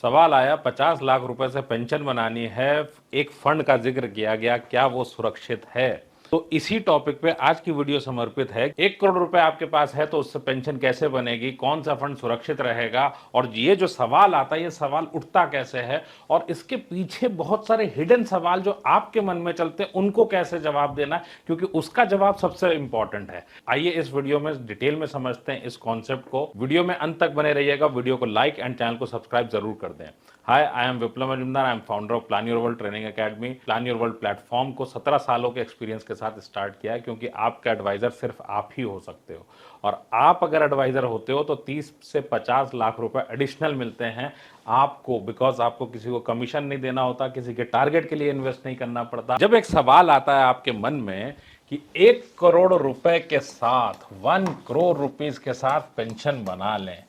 सवाल आया 50 लाख रुपए से पेंशन बनानी है। एक फंड का जिक्र किया गया, क्या वो सुरक्षित है? तो इसी टॉपिक पे आज की वीडियो समर्पित है। 1 करोड़ रुपए आपके पास है तो उससे पेंशन कैसे बनेगी, कौन सा फंड सुरक्षित रहेगा, और ये जो सवाल आता है ये सवाल उठता कैसे है, और इसके पीछे बहुत सारे हिडन सवाल जो आपके मन में चलते हैं उनको कैसे जवाब देना है, क्योंकि उसका जवाब सबसे इंपॉर्टेंट है। आइए इस वीडियो में डिटेल में समझते हैं इस कॉन्सेप्ट को। वीडियो में अंत तक बने रहिएगा। वीडियो को लाइक एंड चैनल को सब्सक्राइब जरूर कर दें। Hi, I am Viplav Majumdar. I am founder of Plan Your World Training Academy. Plan Your World platform को 17 सालों के एक्सपीरियंस के साथ स्टार्ट किया है, क्योंकि आपका एडवाइजर सिर्फ आप ही हो सकते हो। और आप अगर एडवाइजर होते हो तो 30 से 50 लाख रुपए एडिशनल मिलते हैं आपको, बिकॉज आपको किसी को कमीशन नहीं देना होता, किसी के टारगेट के लिए इन्वेस्ट नहीं करना पड़ता। जब एक सवाल आता है आपके मन में कि 1 करोड़ रुपए के साथ 1 करोड़ रुपीज के साथ पेंशन बना लें,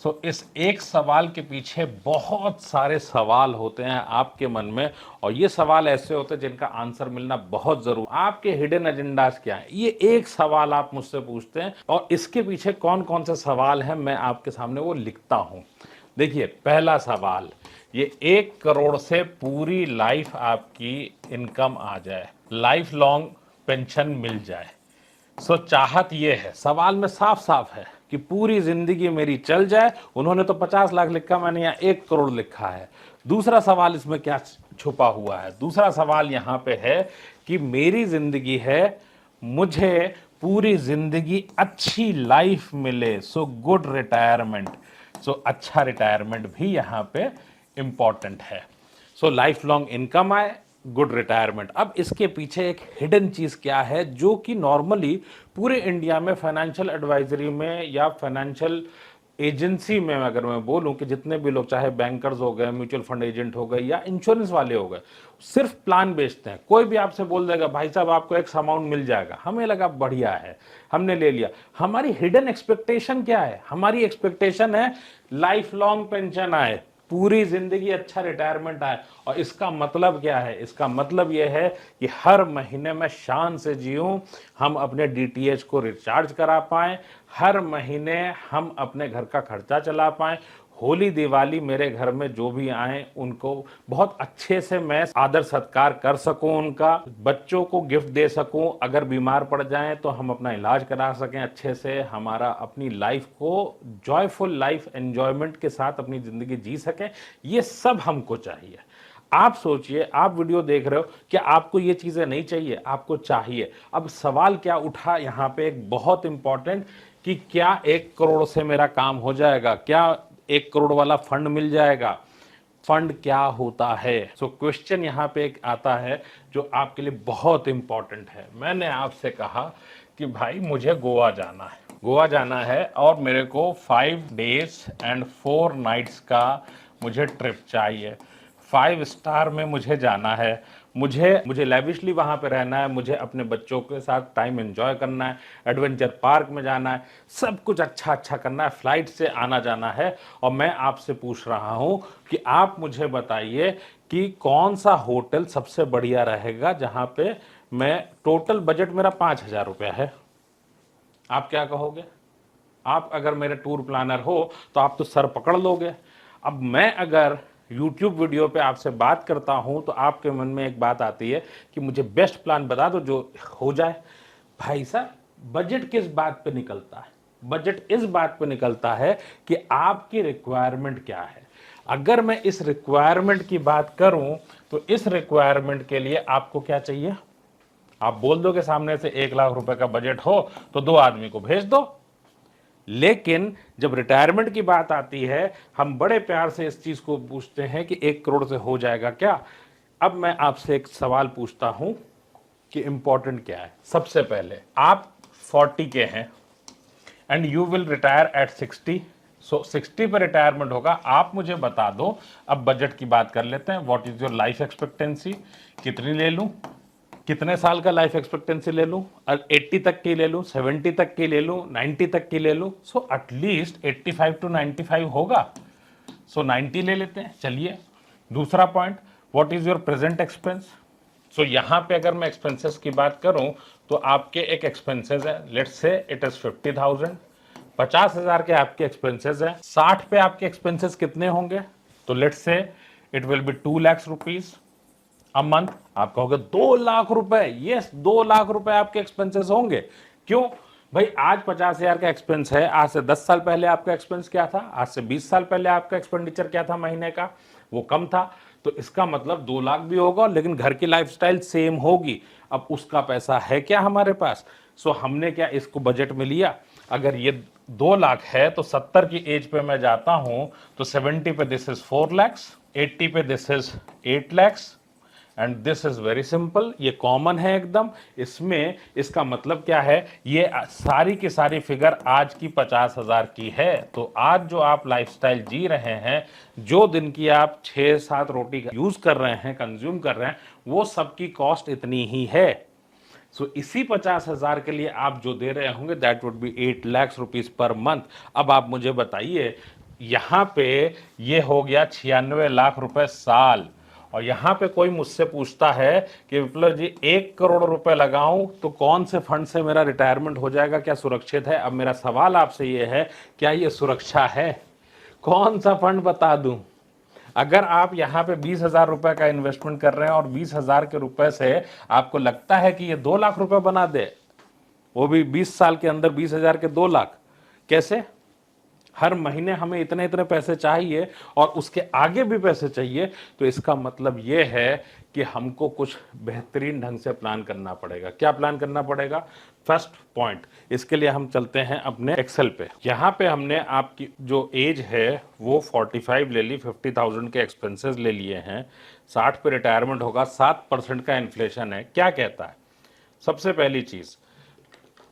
सो इस एक सवाल के पीछे बहुत सारे सवाल होते हैं आपके मन में, और ये सवाल ऐसे होते हैं जिनका आंसर मिलना बहुत जरूरी। आपके हिडन एजेंडास क्या है, ये एक सवाल आप मुझसे पूछते हैं, और इसके पीछे कौन कौन से सवाल हैं मैं आपके सामने वो लिखता हूं। देखिए, पहला सवाल, ये 1 करोड़ से पूरी लाइफ आपकी इनकम आ जाए, लाइफ लॉन्ग पेंशन मिल जाए। सो चाहत ये है, सवाल में साफ साफ है कि पूरी जिंदगी मेरी चल जाए। उन्होंने तो 50 लाख लिखा, मैंने यहाँ 1 करोड़ लिखा है। दूसरा सवाल इसमें क्या छुपा हुआ है? दूसरा सवाल यहाँ पे है कि मेरी जिंदगी है, मुझे पूरी जिंदगी अच्छी लाइफ मिले, सो गुड रिटायरमेंट। सो अच्छा रिटायरमेंट भी यहाँ पे इंपॉर्टेंट है। सो लाइफ लॉन्ग इनकम आए, गुड रिटायरमेंट। अब इसके पीछे एक हिडन चीज क्या है, जो कि नॉर्मली पूरे इंडिया में फाइनेंशियल एडवाइजरी में या फाइनेंशियल एजेंसी में अगर मैं बोलूं कि जितने भी लोग, चाहे बैंकर्स हो गए, म्यूचुअल फंड एजेंट हो गए या इंश्योरेंस वाले हो गए, सिर्फ प्लान बेचते हैं। कोई भी आपसे बोल देगा भाई साहब आपको एक्स अमाउंट मिल जाएगा, हमें लगा बढ़िया है, हमने ले लिया। हमारी हिडन एक्सपेक्टेशन क्या है? हमारी एक्सपेक्टेशन है लाइफ लॉन्ग पेंशन आए, पूरी जिंदगी अच्छा रिटायरमेंट आए। और इसका मतलब क्या है? इसका मतलब यह है कि हर महीने में शान से जीऊं, हम अपने डीटीएच को रिचार्ज करा पाएं, हर महीने हम अपने घर का खर्चा चला पाएं, होली दिवाली मेरे घर में जो भी आए उनको बहुत अच्छे से मैं आदर सत्कार कर सकूं, उनका बच्चों को गिफ्ट दे सकूं, अगर बीमार पड़ जाएं तो हम अपना इलाज करा सकें अच्छे से, हमारा अपनी लाइफ को जॉयफुल लाइफ एंजॉयमेंट के साथ अपनी जिंदगी जी सकें। ये सब हमको चाहिए। आप सोचिए, आप वीडियो देख रहे हो कि आपको ये चीजें नहीं चाहिए, आपको चाहिए। अब सवाल क्या उठा यहाँ पे, एक बहुत इंपॉर्टेंट, कि क्या 1 करोड़ से मेरा काम हो जाएगा, क्या 1 करोड़ वाला फंड मिल जाएगा? फंड क्या होता है? सो क्वेश्चन यहाँ पे एक आता है जो आपके लिए बहुत इंपॉर्टेंट है। मैंने आपसे कहा कि भाई मुझे गोवा जाना है, गोवा जाना है, और मेरे को 5 डेज एंड 4 नाइट्स का मुझे ट्रिप चाहिए। 5 स्टार में मुझे जाना है, मुझे लेविशली वहां पे रहना है, मुझे अपने बच्चों के साथ टाइम एंजॉय करना है, एडवेंचर पार्क में जाना है, सब कुछ अच्छा अच्छा करना है, फ्लाइट से आना जाना है। और मैं आपसे पूछ रहा हूं कि आप मुझे बताइए कि कौन सा होटल सबसे बढ़िया रहेगा जहां पे मैं, टोटल बजट मेरा 5,000 रुपया है। आप क्या कहोगे? आप अगर मेरे टूर प्लानर हो तो आप तो सर पकड़ लोगे। अब मैं अगर YouTube वीडियो पे आपसे बात करता हूं तो आपके मन में एक बात आती है कि मुझे बेस्ट प्लान बता दो जो हो जाए। भाई साहब, बजट किस बात पे निकलता है? बजट इस बात पे निकलता है कि आपकी रिक्वायरमेंट क्या है। अगर मैं इस रिक्वायरमेंट की बात करूं तो इस रिक्वायरमेंट के लिए आपको क्या चाहिए? आप बोल दो कि सामने से 1 लाख रुपए का बजट हो तो 2 आदमी को भेज दो। लेकिन जब रिटायरमेंट की बात आती है, हम बड़े प्यार से इस चीज को पूछते हैं कि 1 करोड़ से हो जाएगा क्या? अब मैं आपसे एक सवाल पूछता हूं कि इंपॉर्टेंट क्या है। सबसे पहले, आप 40 के हैं and you will retire at 60। सो 60 पे रिटायरमेंट होगा। आप मुझे बता दो, अब बजट की बात कर लेते हैं। What is your life expectancy? कितनी ले लूं, कितने साल का लाइफ एक्सपेक्टेंसी ले लूं? 80 तक की ले लूं, 70 तक की ले लूं, 90 तक की ले लूं? सो एटलीस्ट 85 टू 95 होगा। सो 90 ले लेते हैं, चलिए। दूसरा point, what is your present expense? So यहां पे अगर मैं एक्सपेंसेस की बात करूं तो आपके एक एक्सपेंसेस है, लेट्स से इट इज 50,000। 50,000 के आपके एक्सपेंसेस है। 60 पे आपके एक्सपेंसेस कितने होंगे? तो let's say it will be 2 lakh rupees a month. आप कहोगे 2 लाख रुपए, यस 2 लाख रुपए आपके एक्सपेंसेस होंगे। क्यों भाई? आज 50,000 का एक्सपेंस है, आज से 10 साल पहले आपका एक्सपेंस क्या था, आज से 20 साल पहले आपका एक्सपेंडिचर क्या था महीने का, वो कम था। तो इसका मतलब 2 लाख भी होगा, लेकिन घर की लाइफस्टाइल सेम होगी। अब उसका पैसा है क्या हमारे पास? सो हमने क्या इसको बजट में लिया? अगर ये 2 लाख है तो 70 की एज पे मैं जाता हूं तो 70 पे दिस इज 4 लैक्स, 80 पे this is 8 lakhs, and this is very simple. ये कॉमन है एकदम। इसमें इसका मतलब क्या है? ये सारी की सारी फिगर आज की 50,000 की है। तो आज जो आप लाइफस्टाइल जी रहे हैं, जो दिन की आप 6-7 रोटी यूज कर रहे हैं, कंज्यूम कर रहे हैं, वो सबकी कॉस्ट इतनी ही है। सो इसी 50,000 के लिए आप जो दे रहे होंगे that would be 8 lakh rupees per month. अब आप मुझे बताइए, यहां पे ये हो गया 96 लाख रुपए साल। और यहां पे कोई मुझसे पूछता है कि विप्लव जी 1 करोड़ रुपए लगाऊं तो कौन से फंड से मेरा रिटायरमेंट हो जाएगा, क्या सुरक्षित है? अब मेरा सवाल आपसे ये है, क्या ये सुरक्षा है? कौन सा फंड बता दूं? अगर आप यहां पे 20,000 रुपए का इन्वेस्टमेंट कर रहे हैं और 20,000 के रुपए से आपको लगता है कि ये 2 लाख रुपए बना दे, वो भी 20 साल के अंदर 20,000 के 2 लाख, कैसे? हर महीने हमें इतने इतने पैसे चाहिए और उसके आगे भी पैसे चाहिए। तो इसका मतलब यह है कि हमको कुछ बेहतरीन ढंग से प्लान करना पड़ेगा। क्या प्लान करना पड़ेगा? फर्स्ट पॉइंट, इसके लिए हम चलते हैं अपने एक्सेल पे। यहां पे हमने आपकी जो एज है वो 45 ले ली, 50,000 के एक्सपेंसेस ले लिए हैं, 60 पे रिटायरमेंट होगा, 7% का इन्फ्लेशन है। क्या कहता है? सबसे पहली चीज,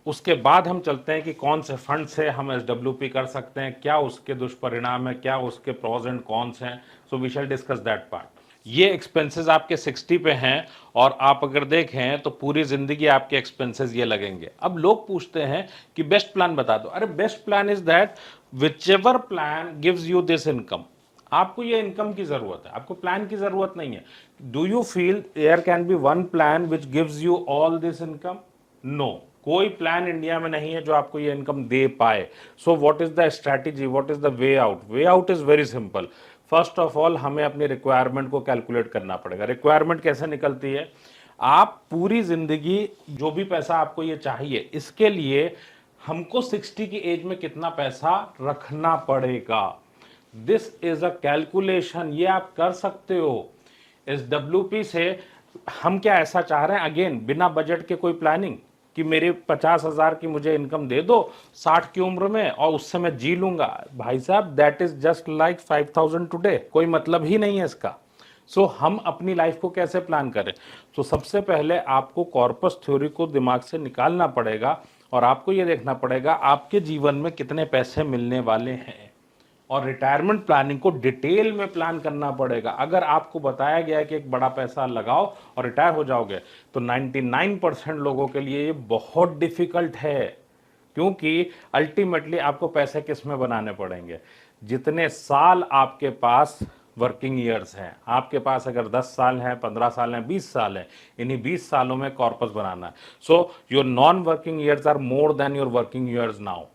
उसके बाद हम चलते हैं कि कौन से फंड से हम एसडब्ल्यूपी कर सकते हैं, क्या उसके दुष्परिणाम है, क्या उसके प्रोज एंड कॉन्स हैं। So we shall discuss that part. ये एक्सपेंसेस आपके 60 पे हैं और आप अगर देखें तो पूरी जिंदगी आपके एक्सपेंसेस ये लगेंगे। अब लोग पूछते हैं कि बेस्ट प्लान बता दो। अरे best plan is that which ever plan gives you this income. आपको ये इनकम की जरूरत है, आपको प्लान की जरूरत नहीं है। Do you feel there can be one plan which gives you all this income? No, कोई प्लान इंडिया में नहीं है जो आपको ये इनकम दे पाए। So what is the strategy, what is the way out? Way out is very simple. First of all हमें अपनी रिक्वायरमेंट को कैलकुलेट करना पड़ेगा। रिक्वायरमेंट कैसे निकलती है? आप पूरी जिंदगी जो भी पैसा आपको ये चाहिए, इसके लिए हमको 60 की एज में कितना पैसा रखना पड़ेगा। दिस इज अ कैलकुलेशन, ये आप कर सकते हो। इस डब्ल्यूपी से हम क्या ऐसा चाह रहे हैं, अगेन बिना बजट के कोई प्लानिंग, कि मेरे 50,000 की मुझे इनकम दे दो 60 की उम्र में और उससे मैं जी लूंगा? भाई साहब, that is just like 5,000 today, कोई मतलब ही नहीं है इसका। सो हम अपनी लाइफ को कैसे प्लान करें? तो सबसे पहले आपको कॉर्पस थ्योरी को दिमाग से निकालना पड़ेगा और आपको यह देखना पड़ेगा आपके जीवन में कितने पैसे मिलने वाले हैं, और रिटायरमेंट प्लानिंग को डिटेल में प्लान करना पड़ेगा। अगर आपको बताया गया है कि एक बड़ा पैसा लगाओ और रिटायर हो जाओगे, तो 99% लोगों के लिए ये बहुत डिफिकल्ट है। क्योंकि अल्टीमेटली आपको पैसे किस में बनाने पड़ेंगे? जितने साल आपके पास वर्किंग ईयर्स हैं, आपके पास अगर 10 साल हैं, 15 साल हैं, 20 साल हैं, इन्हीं 20 सालों में कॉर्पस बनाना है। So your non working years are more than your working years now.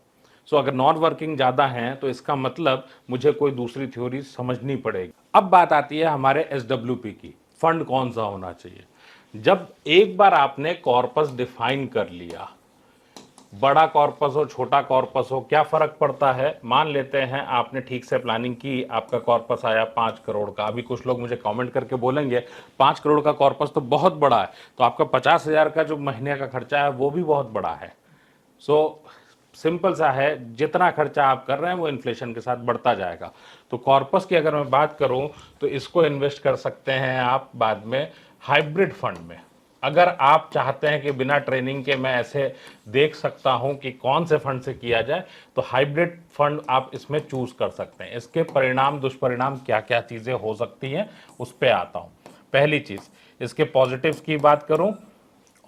So अगर नॉन वर्किंग ज़्यादा हैं तो इसका मतलब मुझे कोई दूसरी थ्योरी समझनी पड़ेगी। अब बात आती है हमारे एसडब्ल्यूपी की, फंड कौन सा होना चाहिए। जब एक बार आपने कॉर्पस डिफाइन कर लिया, बड़ा कॉर्पस हो छोटा कॉर्पस हो, क्या फर्क पड़ता है? मान लेते हैं आपने ठीक से प्लानिंग की, आपका कॉर्पस आया 5 करोड़ का। अभी कुछ लोग मुझे कमेंट करके बोलेंगे 5 करोड़ का कॉर्पस तो बहुत बड़ा है, तो आपका 50,000 का जो महीने का खर्चा है वो भी बहुत बड़ा है। सो सिंपल सा है, जितना खर्चा आप कर रहे हैं वो इन्फ्लेशन के साथ बढ़ता जाएगा। तो कॉर्पस की अगर मैं बात करूं तो इसको इन्वेस्ट कर सकते हैं आप बाद में हाइब्रिड फंड में। अगर आप चाहते हैं कि बिना ट्रेनिंग के मैं ऐसे देख सकता हूं कि कौन से फंड से किया जाए, तो हाइब्रिड फंड आप इसमें चूज कर सकते हैं। इसके परिणाम दुष्परिणाम क्या क्या चीजें हो सकती हैं उस पर आता हूं। पहली चीज, इसके पॉजिटिव की बात करूं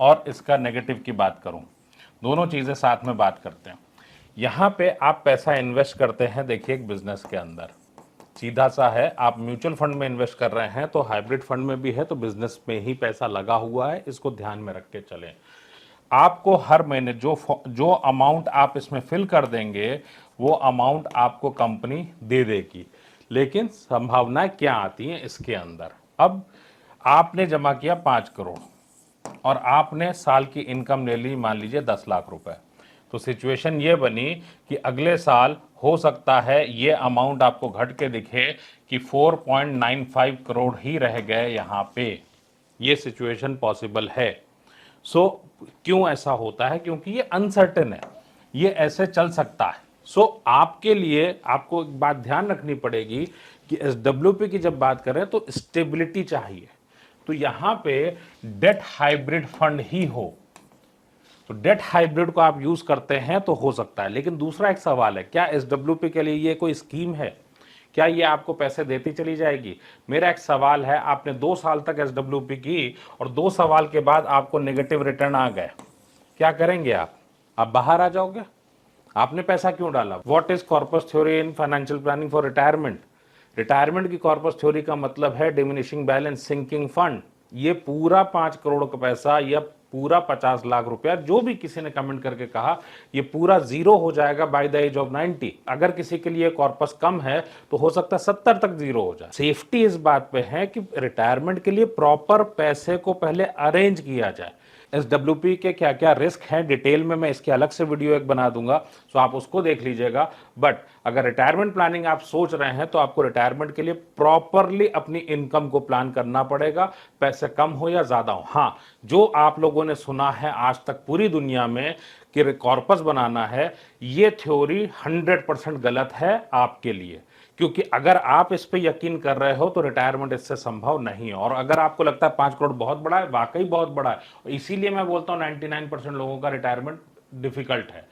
और इसका नेगेटिव की बात करूं, दोनों चीजें साथ में बात करते हैं। यहां पे आप पैसा इन्वेस्ट करते हैं, देखिए एक बिजनेस के अंदर सीधा सा है, आप म्यूचुअल फंड में इन्वेस्ट कर रहे हैं तो हाइब्रिड फंड में भी है, तो बिजनेस में ही पैसा लगा हुआ है, इसको ध्यान में रख के चलें। आपको हर महीने जो अमाउंट आप इसमें फिल कर देंगे वो अमाउंट आपको कंपनी दे देगी। लेकिन संभावनाएं क्या आती हैं इसके अंदर। अब आपने जमा किया 5 करोड़ और आपने साल की इनकम ले ली मान लीजिए 10 लाख रुपए, तो सिचुएशन ये बनी कि अगले साल हो सकता है ये अमाउंट आपको घट के दिखे कि 4.95 करोड़ ही रह गए यहाँ पे। ये सिचुएशन पॉसिबल है। सो क्यों ऐसा होता है? क्योंकि ये अनसर्टेन है, ये ऐसे चल सकता है। सो आपके लिए आपको एक बात ध्यान रखनी पड़ेगी कि एसडब्ल्यूपी की जब बात करें तो स्टेबिलिटी चाहिए। तो यहां पे डेट हाइब्रिड फंड ही हो, तो डेट हाइब्रिड को आप यूज करते हैं तो हो सकता है। लेकिन दूसरा एक सवाल है, क्या एसडब्ल्यूपी के लिए ये कोई स्कीम है? क्या ये आपको पैसे देती चली जाएगी? मेरा एक सवाल है, आपने 2 साल तक एसडब्ल्यूपी की और 2 साल के बाद आपको नेगेटिव रिटर्न आ गए, क्या करेंगे आप बाहर आ जाओगे? आपने पैसा क्यों डाला? What is corpus theory in financial planning for retirement? Retirement की कॉर्पस थ्योरी का मतलब है डिमिनिशिंग बैलेंस, सिंकिंग फंड। ये पूरा 5 करोड़ का पैसा या पूरा 50 लाख रुपया, जो भी किसी ने कमेंट करके कहा, ये पूरा जीरो हो जाएगा बाय द एज ऑफ 90। अगर किसी के लिए कॉर्पस कम है तो हो सकता है 70 तक जीरो हो जाए। सेफ्टी इस बात पे है कि रिटायरमेंट के लिए प्रॉपर पैसे को पहले अरेंज किया जाए। एसडब्ल्यूपी के क्या क्या रिस्क हैं डिटेल में मैं इसके अलग से वीडियो एक बना दूंगा, तो आप उसको देख लीजिएगा। बट अगर रिटायरमेंट प्लानिंग आप सोच रहे हैं तो आपको रिटायरमेंट के लिए प्रॉपरली अपनी इनकम को प्लान करना पड़ेगा, पैसे कम हो या ज्यादा हो। हाँ, जो आप लोगों ने सुना है आज तक पूरी दुनिया में कि कॉर्पस बनाना है, ये थ्योरी 100% गलत है आपके लिए। क्योंकि अगर आप इस पे यकीन कर रहे हो तो रिटायरमेंट इससे संभव नहीं है। और अगर आपको लगता है 5 करोड़ बहुत बड़ा है, वाकई बहुत बड़ा है, इसीलिए मैं बोलता हूं 99% लोगों का रिटायरमेंट डिफिकल्ट है।